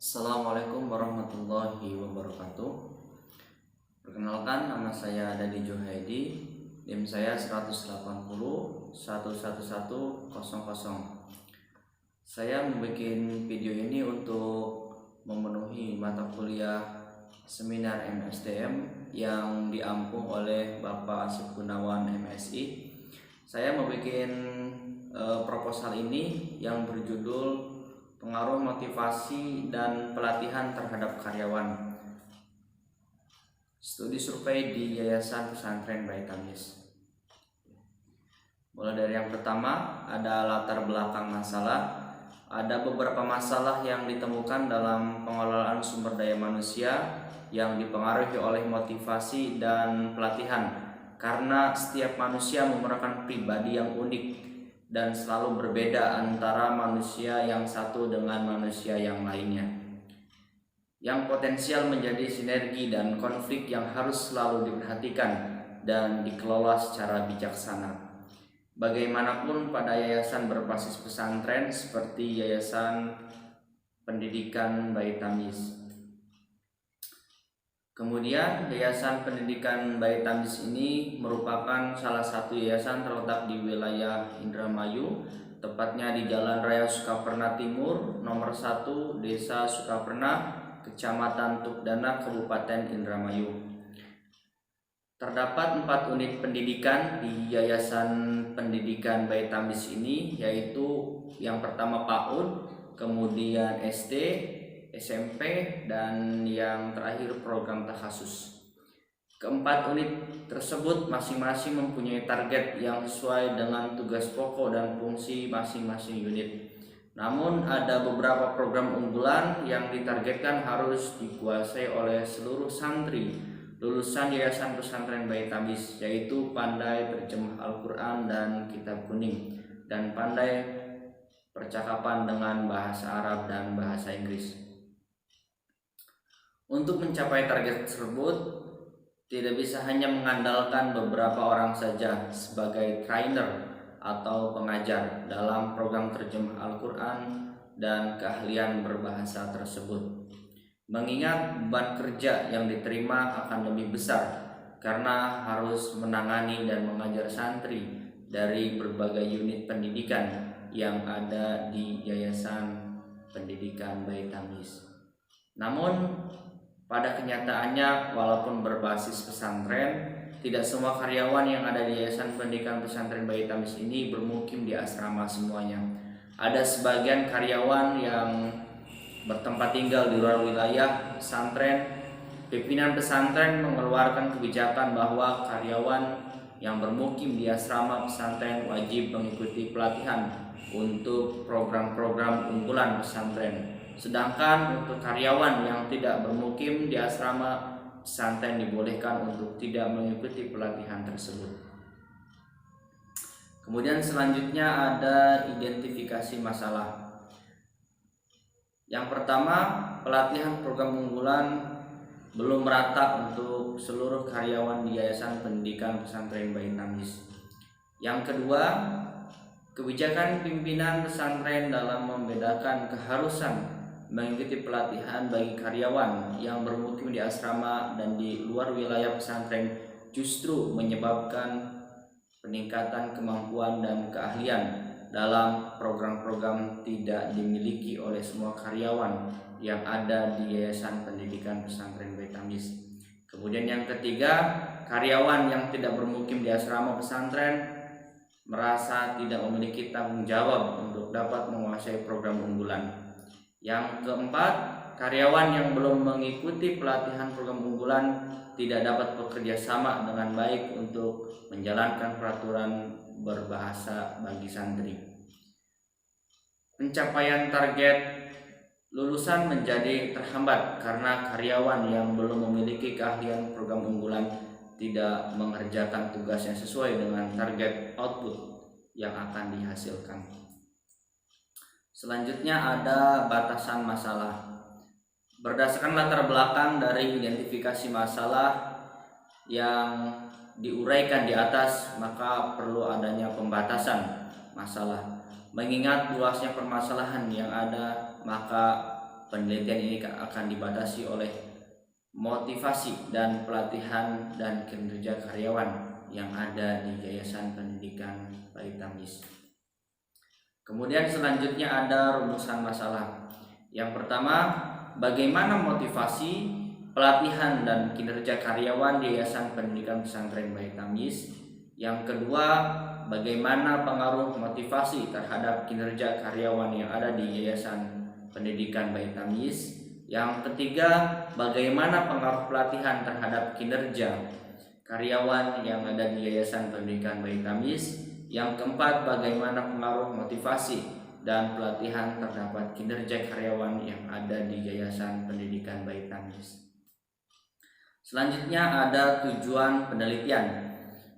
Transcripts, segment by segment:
Assalamualaikum warahmatullahi wabarakatuh. Perkenalkan, nama saya Dadi Juhaidi. NIM saya 180 11100. Saya membuat video ini untuk memenuhi mata kuliah seminar MSDM yang diampu oleh Bapak Asif Gunawan MSI. Saya membuat proposal ini yang berjudul pengaruh motivasi dan pelatihan terhadap karyawan. Studi survei di Yayasan Pesantren Baitamis. Mulai dari yang pertama, ada latar belakang masalah. Ada beberapa masalah yang ditemukan dalam pengelolaan sumber daya manusia yang dipengaruhi oleh motivasi dan pelatihan, karena setiap manusia merupakan pribadi yang unik dan selalu berbeda antara manusia yang satu dengan manusia yang lainnya, yang potensial menjadi sinergi dan konflik yang harus selalu diperhatikan dan dikelola secara bijaksana. Bagaimanapun, pada yayasan berbasis pesantren seperti Yayasan Pendidikan Baitamis. Kemudian, Yayasan Pendidikan Baitamis ini merupakan salah satu yayasan terletak di wilayah Indramayu, tepatnya di Jalan Raya Sukaperna Timur, nomor 1, Desa Sukaperna, Kecamatan Tukdana, Kabupaten Indramayu. Terdapat 4 unit pendidikan di Yayasan Pendidikan Baitamis ini, yaitu yang pertama PAUD, kemudian SD, SMP, dan yang terakhir program takhasus. Keempat unit tersebut masing-masing mempunyai target yang sesuai dengan tugas pokok dan fungsi masing-masing unit. Namun ada beberapa program unggulan yang ditargetkan harus dikuasai oleh seluruh santri lulusan Yayasan Pesantren Baitamis, yaitu pandai terjemah Al-Quran dan Kitab Kuning, dan pandai percakapan dengan bahasa Arab dan bahasa Inggris. Untuk mencapai target tersebut, tidak bisa hanya mengandalkan beberapa orang saja sebagai trainer atau pengajar dalam program terjemah Al-Quran dan keahlian berbahasa tersebut. Mengingat beban kerja yang diterima akan lebih besar karena harus menangani dan mengajar santri dari berbagai unit pendidikan yang ada di Yayasan Pendidikan Baitamis. Namun pada kenyataannya, walaupun berbasis pesantren, tidak semua karyawan yang ada di Yayasan Pendidikan Pesantren Baitamis ini bermukim di asrama semuanya. Ada sebagian karyawan yang bertempat tinggal di luar wilayah pesantren. Pimpinan pesantren mengeluarkan kebijakan bahwa karyawan yang bermukim di asrama pesantren wajib mengikuti pelatihan untuk program-program unggulan pesantren. Sedangkan untuk karyawan yang tidak bermukim di asrama pesantren dibolehkan untuk tidak mengikuti pelatihan tersebut. Kemudian selanjutnya ada identifikasi masalah. Yang pertama, pelatihan program unggulan belum merata untuk seluruh karyawan di Yayasan Pendidikan Pesantren Baitamis. Yang kedua, kebijakan pimpinan pesantren dalam membedakan keharusan mengikuti pelatihan bagi karyawan yang bermukim di asrama dan di luar wilayah pesantren justru menyebabkan peningkatan kemampuan dan keahlian dalam program-program tidak dimiliki oleh semua karyawan yang ada di Yayasan Pendidikan Pesantren Baitamis. Kemudian yang ketiga, karyawan yang tidak bermukim di asrama pesantren merasa tidak memiliki tanggung jawab untuk dapat menguasai program unggulan. Yang keempat, karyawan yang belum mengikuti pelatihan program unggulan tidak dapat bekerja sama dengan baik untuk menjalankan peraturan berbahasa bagi santri. Pencapaian target lulusan menjadi terhambat karena karyawan yang belum memiliki keahlian program unggulan tidak mengerjakan tugasnya sesuai dengan target output yang akan dihasilkan. Selanjutnya ada batasan masalah. Berdasarkan latar belakang dari identifikasi masalah yang diuraikan di atas, maka perlu adanya pembatasan masalah. Mengingat luasnya permasalahan yang ada, maka penelitian ini akan dibatasi oleh motivasi dan pelatihan dan kinerja karyawan yang ada di Yayasan Pendidikan Bayi Tamyiz. Kemudian selanjutnya ada rumusan masalah. Yang pertama, bagaimana motivasi, pelatihan dan kinerja karyawan di Yayasan Pendidikan Pesantren Bayi Tamyiz. Yang kedua, bagaimana pengaruh motivasi terhadap kinerja karyawan yang ada di Yayasan Pendidikan Bayi Tamyiz. Yang ketiga, bagaimana pengaruh pelatihan terhadap kinerja karyawan yang ada di Yayasan Pendidikan Bayi Tamyiz. Yang keempat, bagaimana pengaruh motivasi dan pelatihan terhadap kinerja karyawan yang ada di Yayasan Pendidikan Bayi Tamyiz. Selanjutnya ada tujuan penelitian.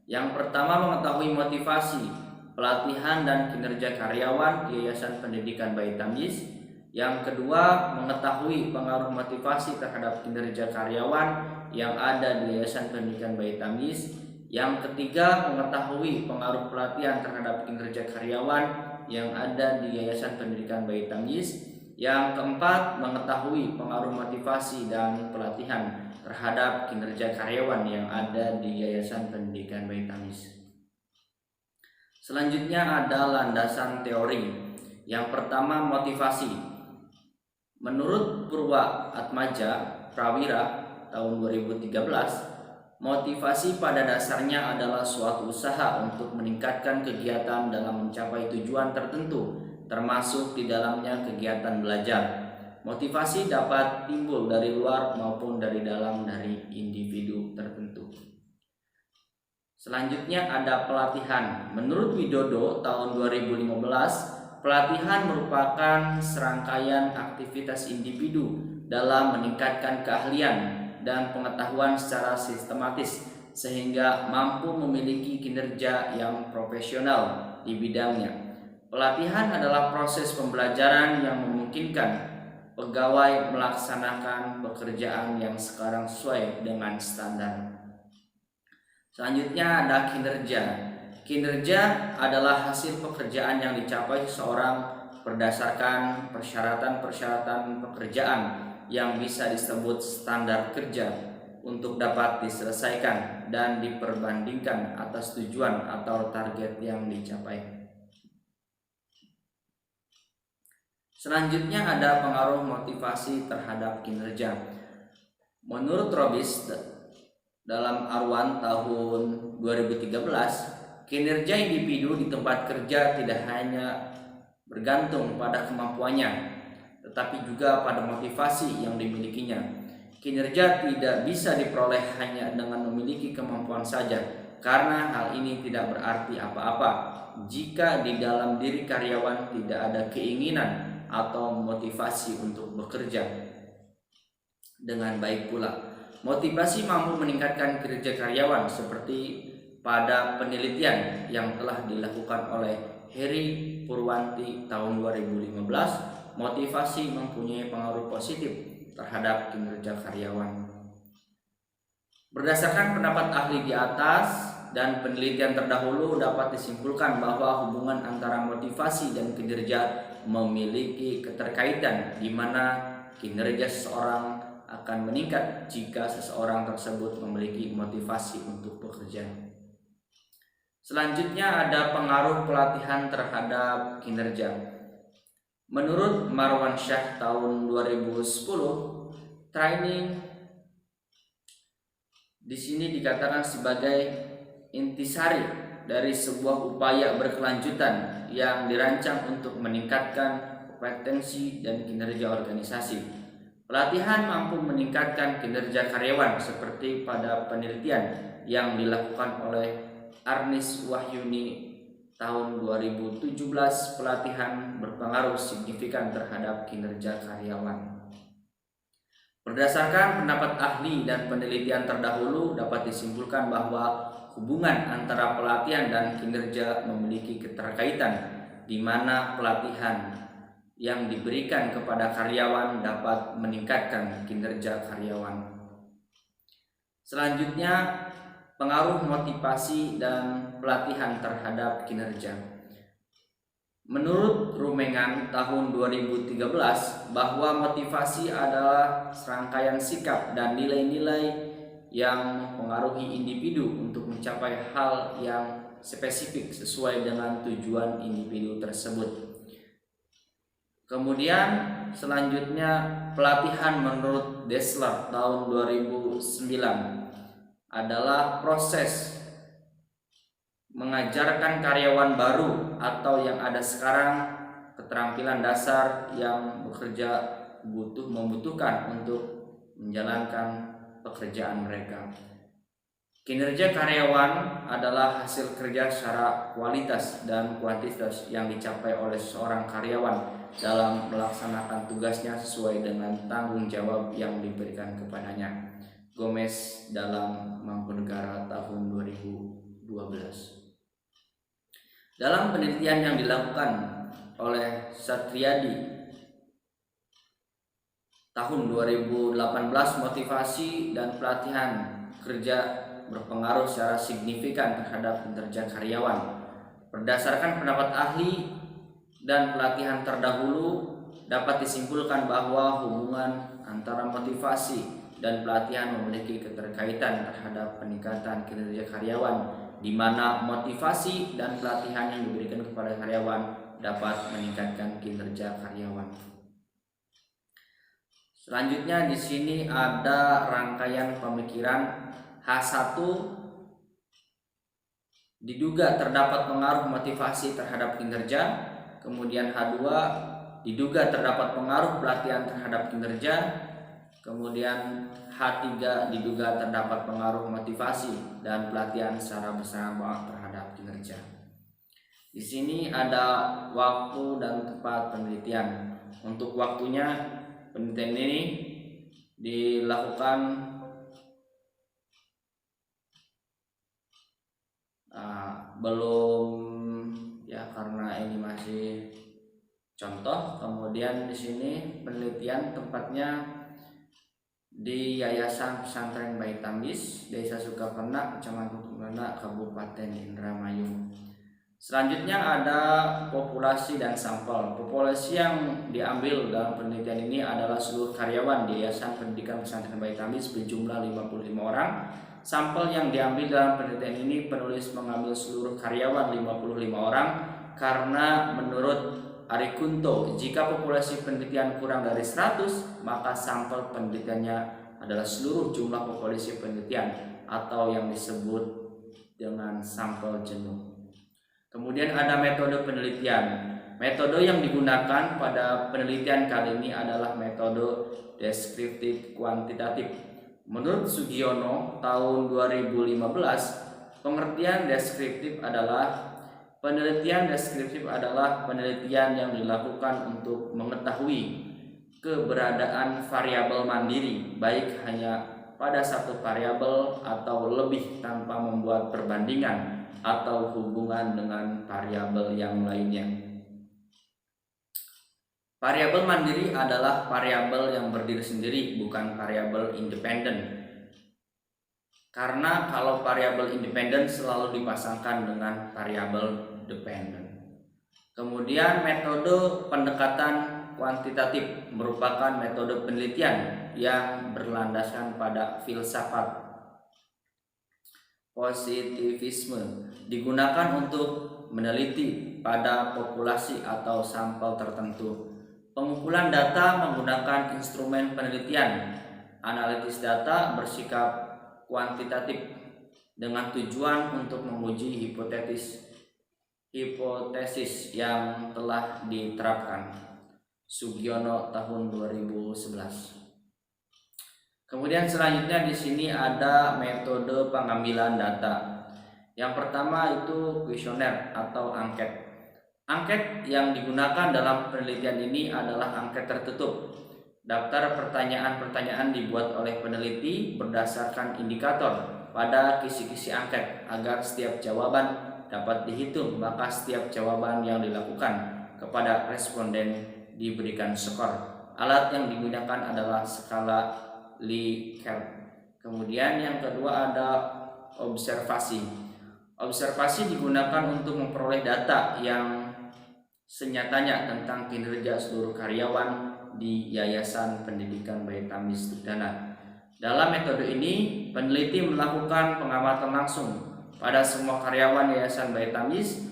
Yang pertama, mengetahui motivasi, pelatihan dan kinerja karyawan di Yayasan Pendidikan Bayi Tamyiz. Yang kedua, mengetahui pengaruh motivasi terhadap kinerja karyawan yang ada di Yayasan Pendidikan Bayi Tamyiz. Yang ketiga, mengetahui pengaruh pelatihan terhadap kinerja karyawan yang ada di Yayasan Pendidikan Bayi Tamyiz. Yang keempat, mengetahui pengaruh motivasi dan pelatihan terhadap kinerja karyawan yang ada di Yayasan Pendidikan Bayi Tamyiz. Selanjutnya ada landasan teori. Yang pertama, motivasi. Menurut Purwa Atmaja Prawira tahun 2013, motivasi pada dasarnya adalah suatu usaha untuk meningkatkan kegiatan dalam mencapai tujuan tertentu, termasuk di dalamnya kegiatan belajar. Motivasi dapat timbul dari luar maupun dari dalam dari individu tertentu. Selanjutnya ada pelatihan. Menurut Widodo tahun 2015, pelatihan merupakan serangkaian aktivitas individu dalam meningkatkan keahlian dan pengetahuan secara sistematis sehingga mampu memiliki kinerja yang profesional di bidangnya. Pelatihan adalah proses pembelajaran yang memungkinkan pegawai melaksanakan pekerjaan yang sekarang sesuai dengan standar. Selanjutnya ada kinerja. Kinerja adalah hasil pekerjaan yang dicapai seseorang berdasarkan persyaratan-persyaratan pekerjaan yang bisa disebut standar kerja untuk dapat diselesaikan dan diperbandingkan atas tujuan atau target yang dicapai. Selanjutnya ada pengaruh motivasi terhadap kinerja. Menurut Robis dalam Arwan tahun 2013, kinerja individu di tempat kerja tidak hanya bergantung pada kemampuannya, tetapi juga pada motivasi yang dimilikinya. Kinerja tidak bisa diperoleh hanya dengan memiliki kemampuan saja, karena hal ini tidak berarti apa-apa jika di dalam diri karyawan tidak ada keinginan atau motivasi untuk bekerja dengan baik pula. Motivasi mampu meningkatkan kinerja karyawan seperti pada penelitian yang telah dilakukan oleh Heri Purwanti tahun 2015, motivasi mempunyai pengaruh positif terhadap kinerja karyawan. Berdasarkan pendapat ahli di atas dan penelitian terdahulu, dapat disimpulkan bahwa hubungan antara motivasi dan kinerja memiliki keterkaitan, di mana kinerja seseorang akan meningkat jika seseorang tersebut memiliki motivasi untuk bekerja. Selanjutnya ada pengaruh pelatihan terhadap kinerja. Menurut Marwan Syah tahun 2010, training di sini dikatakan sebagai intisari dari sebuah upaya berkelanjutan yang dirancang untuk meningkatkan kompetensi dan kinerja organisasi. Pelatihan mampu meningkatkan kinerja karyawan seperti pada penelitian yang dilakukan oleh Arnis Wahyuni tahun 2017. Pelatihan berpengaruh signifikan terhadap kinerja karyawan. Berdasarkan pendapat ahli dan penelitian terdahulu, dapat disimpulkan bahwa hubungan antara pelatihan dan kinerja memiliki keterkaitan, di mana pelatihan yang diberikan kepada karyawan dapat meningkatkan kinerja karyawan. Selanjutnya, pengaruh motivasi dan pelatihan terhadap kinerja. Menurut Rumengan tahun 2013 bahwa motivasi adalah serangkaian sikap dan nilai-nilai yang mempengaruhi individu untuk mencapai hal yang spesifik sesuai dengan tujuan individu tersebut. Kemudian selanjutnya pelatihan menurut Dessler tahun 2009 adalah proses mengajarkan karyawan baru atau yang ada sekarang keterampilan dasar yang membutuhkan untuk menjalankan pekerjaan mereka. Kinerja karyawan adalah hasil kerja secara kualitas dan kuantitas yang dicapai oleh seorang karyawan dalam melaksanakan tugasnya sesuai dengan tanggung jawab yang diberikan kepadanya. Gomez dalam Mangkunegara tahun 2012. Dalam penelitian yang dilakukan oleh Satriadi tahun 2018, motivasi dan pelatihan kerja berpengaruh secara signifikan terhadap kinerja karyawan. Berdasarkan pendapat ahli dan pelatihan terdahulu, dapat disimpulkan bahwa hubungan antara motivasi dan pelatihan memiliki keterkaitan terhadap peningkatan kinerja karyawan, di mana motivasi dan pelatihan yang diberikan kepada karyawan dapat meningkatkan kinerja karyawan. Selanjutnya di sini ada rangkaian pemikiran. H1, diduga terdapat pengaruh motivasi terhadap kinerja. Kemudian H2, diduga terdapat pengaruh pelatihan terhadap kinerja. Kemudian H3, diduga terdapat pengaruh motivasi dan pelatihan secara bersama terhadap kinerja. Di sini ada waktu dan tempat penelitian. Untuk waktunya, penelitian ini dilakukan belum ya, karena ini masih contoh. Kemudian di sini penelitian tempatnya di Yayasan Pesantren Bait Tamis, Desa Sukapernak, Kecamatan Tumana, Kabupaten Indramayu. Selanjutnya ada populasi dan sampel. Populasi yang diambil dalam penelitian ini adalah seluruh karyawan di Yayasan Pendidikan Pesantren Bait Tamis berjumlah 55 orang. Sampel yang diambil dalam penelitian ini, penulis mengambil seluruh karyawan 55 orang karena menurut Arikunto, jika populasi penelitian kurang dari 100, maka sampel penelitiannya adalah seluruh jumlah populasi penelitian atau yang disebut dengan sampel jenuh. Kemudian ada metode penelitian. Metode yang digunakan pada penelitian kali ini adalah metode deskriptif kuantitatif. Menurut Sugiono tahun 2015, pengertian deskriptif adalah penelitian yang dilakukan untuk mengetahui keberadaan variabel mandiri, baik hanya pada satu variabel atau lebih tanpa membuat perbandingan atau hubungan dengan variabel yang lainnya. Variabel mandiri adalah variabel yang berdiri sendiri, bukan variabel independen. Karena kalau variabel independen selalu dipasangkan dengan variabel dependen. Kemudian metode pendekatan kuantitatif merupakan metode penelitian yang berlandaskan pada filsafat positivisme, digunakan untuk meneliti pada populasi atau sampel tertentu. Pengumpulan data menggunakan instrumen penelitian. Analitis data bersikap kuantitatif dengan tujuan untuk menguji hipotesis yang telah diterapkan. Sugiono tahun 2011. Kemudian selanjutnya di sini ada metode pengambilan data. Yang pertama itu kuesioner atau angket. Angket yang digunakan dalam penelitian ini adalah angket tertutup. Daftar pertanyaan-pertanyaan dibuat oleh peneliti berdasarkan indikator pada kisi-kisi angket agar setiap jawaban dapat dihitung, maka setiap jawaban yang dilakukan kepada responden diberikan skor. Alat yang digunakan adalah skala Likert. Kemudian yang kedua ada observasi. Observasi digunakan untuk memperoleh data yang senyatanya tentang kinerja seluruh karyawan di Yayasan Pendidikan Bayi Tamis Dugdana. Dalam metode ini, peneliti melakukan pengamatan langsung pada semua karyawan Yayasan Bayi Tamis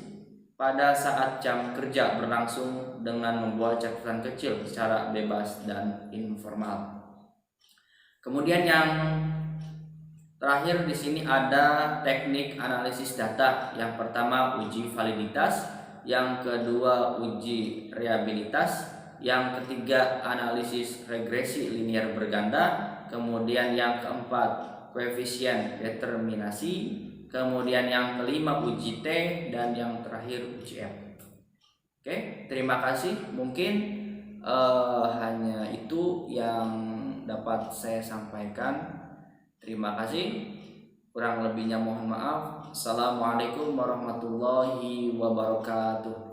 pada saat jam kerja berlangsung dengan membuat catatan kecil secara bebas dan informal. Kemudian yang terakhir di sini ada teknik analisis data. Yang pertama uji validitas, yang kedua uji reliabilitas, yang ketiga analisis regresi linear berganda, kemudian yang keempat koefisien determinasi, kemudian yang kelima uji T, dan yang terakhir uji F. Oke, terima kasih. Mungkin hanya itu yang dapat saya sampaikan. Terima kasih. Kurang lebihnya mohon maaf. Assalamualaikum warahmatullahi wabarakatuh.